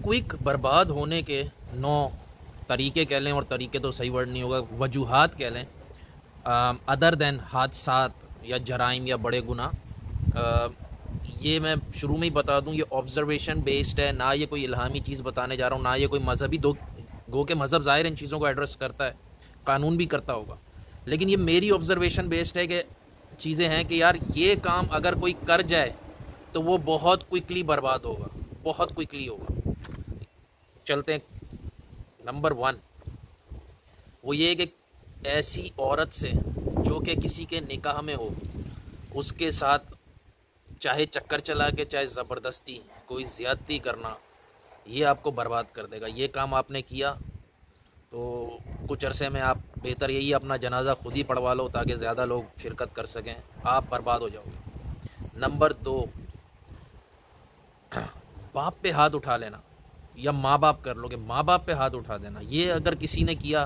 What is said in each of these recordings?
Quick बर्बाद होने के 9 तरीके कह लें, और तरीके तो सही वर्ड नहीं होगा, वजूहात कह लें, अदर देन हादसात या जराइम या बड़े गुनाह। ये मैं शुरू में ही बता दूं, ये ऑब्जर्वेशन बेस्ड है, ना ये कोई इल्हामी चीज़ बताने जा रहा हूँ, ना ये कोई मजहबी गो के मज़हब ज़ाहिर इन चीज़ों को एड्रेस करता है, कानून भी करता होगा, लेकिन ये मेरी ऑब्जर्वेशन बेस्ड है कि चीज़ें हैं कि यार ये काम अगर कोई कर जाए तो वो बहुत क्विकली बर्बाद होगा, बहुत क्विकली होगा। चलते हैं नंबर 1, वो ये कि ऐसी औरत से जो कि किसी के निकाह में हो, उसके साथ चाहे चक्कर चला के चाहे ज़बरदस्ती कोई ज़्यादती करना, ये आपको बर्बाद कर देगा। ये काम आपने किया तो कुछ अरसे में आप बेहतर यही अपना जनाजा खुद ही पढ़वा लो ताकि ज़्यादा लोग शिरकत कर सकें, आप बर्बाद हो जाओगे। नंबर 2, बाप पे हाथ उठा लेना, या माँ बाप कर लोगे, माँ बाप पे हाथ उठा देना, ये अगर किसी ने किया,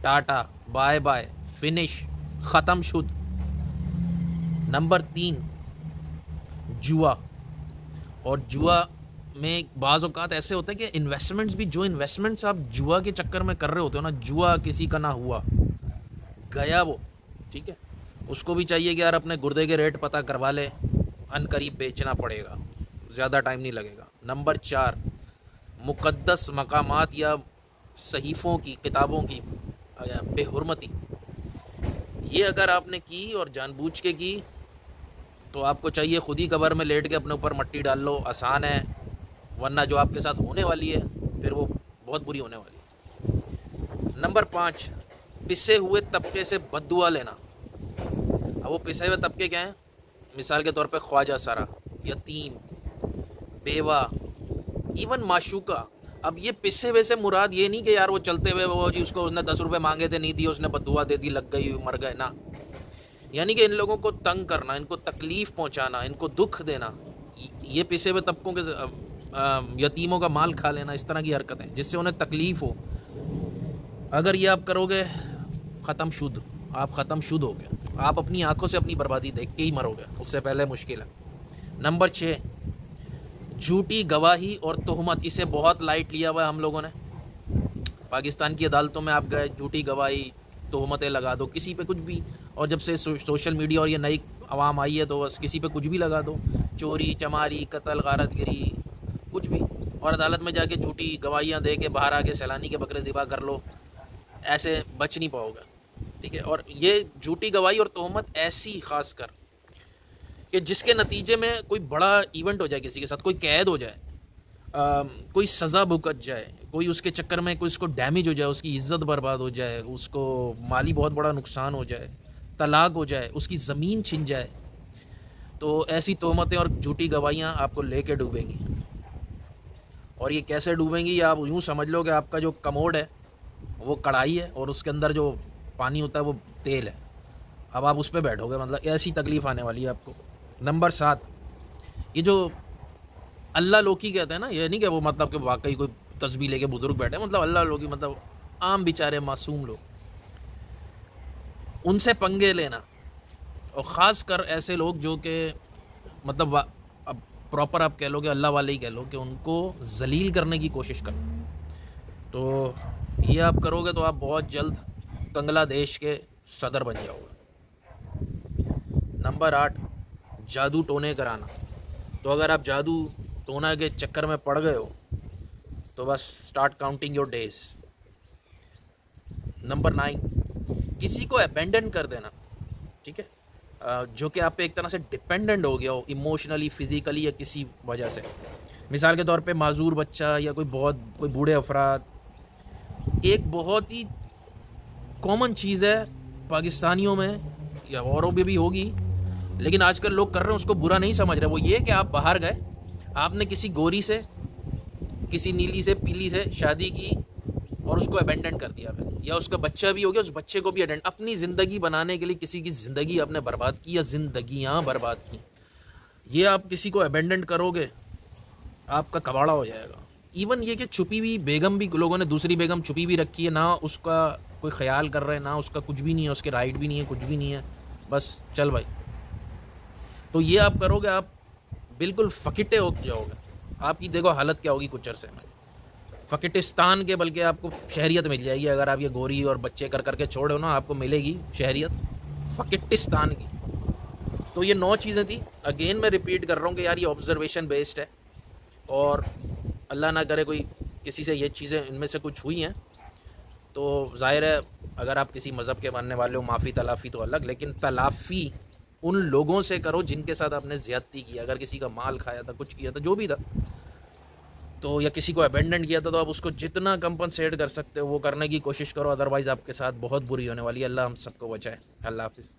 टाटा बाय बाय, फिनिश, ख़त्म शुद्ध। नंबर 3, जुआ। और जुआ में बाज़ औक़ात ऐसे होते हैं कि इन्वेस्टमेंट्स भी, जो इन्वेस्टमेंट्स आप जुआ के चक्कर में कर रहे होते हो ना, जुआ किसी का ना हुआ गया वो, ठीक है, उसको भी चाहिए कि यार अपने गुर्दे के रेट पता करवा ले, अनकरीब बेचना पड़ेगा, ज़्यादा टाइम नहीं लगेगा। नंबर 4, मुक़द्दस मकामात या सहीफ़ों की, किताबों की बेहुरमती, ये अगर आपने की और जानबूझ के की तो आपको चाहिए खुद ही कब्र में लेट के अपने ऊपर मट्टी डाल लो, आसान है, वरना जो आपके साथ होने वाली है फिर वो बहुत बुरी होने वाली है। नंबर 5, पिसे हुए तबके से बद्दुआ लेना। अब वो पिसे हुए तबके क्या हैं? मिसाल के तौर पे ख्वाजा सरा, यतीम, बेवा, इवन माशूका। अब ये पिसे हुए से मुराद ये नहीं कि यार वो चलते हुए वो जी उसको उसने 10 रुपये मांगे थे, नहीं दिए, उसने बद्दुआ दे दी, लग गई, मर गए ना। यानी कि इन लोगों को तंग करना, इनको तकलीफ़ पहुंचाना, इनको दुख देना, ये पिसे हुए तबकों के यतीमों का माल खा लेना, इस तरह की हरकतें जिससे उन्हें तकलीफ़ हो, अगर ये आप करोगे ख़त्म शुद्ध, आप ख़त्म शुद्ध हो गए, आप अपनी आंखों से अपनी बर्बादी देख के ही मरोगे, उससे पहले मुश्किल है। नंबर 6, झूठी गवाही और तोहमत। इसे बहुत लाइट लिया हुआ है हम लोगों ने। पाकिस्तान की अदालतों में आप गए, झूठी गवाही, तोहमतें लगा दो किसी पे कुछ भी, और जब से सोशल मीडिया और ये नई आवाम आई है तो बस किसी पे कुछ भी लगा दो, चोरी चमारी, कत्ल, गारतगिरी, कुछ भी, और अदालत में जाके झूठी गवाहियाँ दे के बाहर आके सैलानी के बकरे ज़िबा कर लो, ऐसे बच नहीं पाओगे, ठीक है। और ये झूठी गवाही और तोहमत ऐसी ख़ास कर कि जिसके नतीजे में कोई बड़ा इवेंट हो जाए, किसी के साथ कोई कैद हो जाए, कोई सज़ा भुगत जाए, कोई उसके चक्कर में कोई उसको डैमेज हो जाए, उसकी इज़्ज़त बर्बाद हो जाए, उसको माली बहुत बड़ा नुकसान हो जाए, तलाक हो जाए, उसकी ज़मीन छिन जाए, तो ऐसी तोहमतें और झूठी गवाहियाँ आपको लेके डूबेंगी। और ये कैसे डूबेंगी, या आप यूँ समझ लो कि आपका जो कमोड है वो कढ़ाई है और उसके अंदर जो पानी होता है वो तेल है, अब आप उस पर बैठोगे, मतलब ऐसी तकलीफ़ आने वाली है आपको। नंबर 7, ये जो अल्लाह लोकी कहते हैं ना, ये नहीं कि वो मतलब कि वाकई कोई तस्बीह लेके बुजुर्ग बैठे, मतलब अल्लाह लोकी मतलब आम बेचारे मासूम लोग, उनसे पंगे लेना, और ख़ास कर ऐसे लोग जो कि मतलब अब प्रॉपर आप कह लो कि अल्लाह वाले ही कह लो, कि उनको जलील करने की कोशिश करना, तो ये आप करोगे तो आप बहुत जल्द बांग्लादेश के सदर बन जाओगे। नंबर 8, जादू टोने कराना। तो अगर आप जादू टोना के चक्कर में पड़ गए हो तो बस start counting your days. Number 9, किसी को अबेंडन कर देना, ठीक है, जो कि आप पे एक तरह से डिपेंडेंट हो गया हो इमोशनली, फिज़िकली या किसी वजह से। मिसाल के तौर पे माजूर बच्चा या कोई बूढ़े अफराद। एक बहुत ही कॉमन चीज़ है पाकिस्तानियों में या औरों में भी होगी, लेकिन आजकल लोग कर रहे हैं, उसको बुरा नहीं समझ रहे। वो ये कि आप बाहर गए, आपने किसी गोरी से, किसी नीली से, पीली से शादी की और उसको अबेंडन कर दिया फिर, या उसका बच्चा भी हो गया, उस बच्चे को भी अपनी ज़िंदगी बनाने के लिए किसी की ज़िंदगी आपने बर्बाद की या ज़िंदगियाँ बर्बाद की। ये आप किसी को अबेंडन करोगे, आपका कबाड़ा हो जाएगा। इवन ये कि छुपी हुई बेगम भी लोगों ने, दूसरी बेगम छुपी भी रखी है, ना उसका कोई ख्याल कर रहे हैं, ना उसका कुछ भी नहीं है, उसके राइट भी नहीं है, कुछ भी नहीं है, बस चल भाई। तो ये आप करोगे, आप बिल्कुल फकीटे हो जाओगे, आपकी देखो हालत क्या होगी कुछ अरसे में। फ़कीटिस्तान के, बल्कि आपको शहरियत मिल जाएगी अगर आप ये गोरी और बच्चे कर करके छोड़ो ना, आपको मिलेगी शहरियत फ़कीटिस्तान की। तो ये 9 चीज़ें थी। अगेन मैं रिपीट कर रहा हूँ कि यार ये ऑब्जर्वेशन बेस्ड है, और अल्लाह ना करे कोई किसी से ये चीज़ें इनमें से कुछ हुई हैं तो ज़ाहिर है अगर आप किसी मज़हब के मानने वाले हो, माफ़ी तलाफ़ी तो अलग, लेकिन तलाफ़ी उन लोगों से करो जिनके साथ आपने ज़्यादती की। अगर किसी का माल खाया था, कुछ किया था, जो भी था, तो या किसी को अबेंडन किया था, तो आप उसको जितना कंपनसेट कर सकते हो वो करने की कोशिश करो, अदरवाइज़ आपके साथ बहुत बुरी होने वाली है। अल्लाह हम सबको बचाए। अल्लाह हाफ़िज़।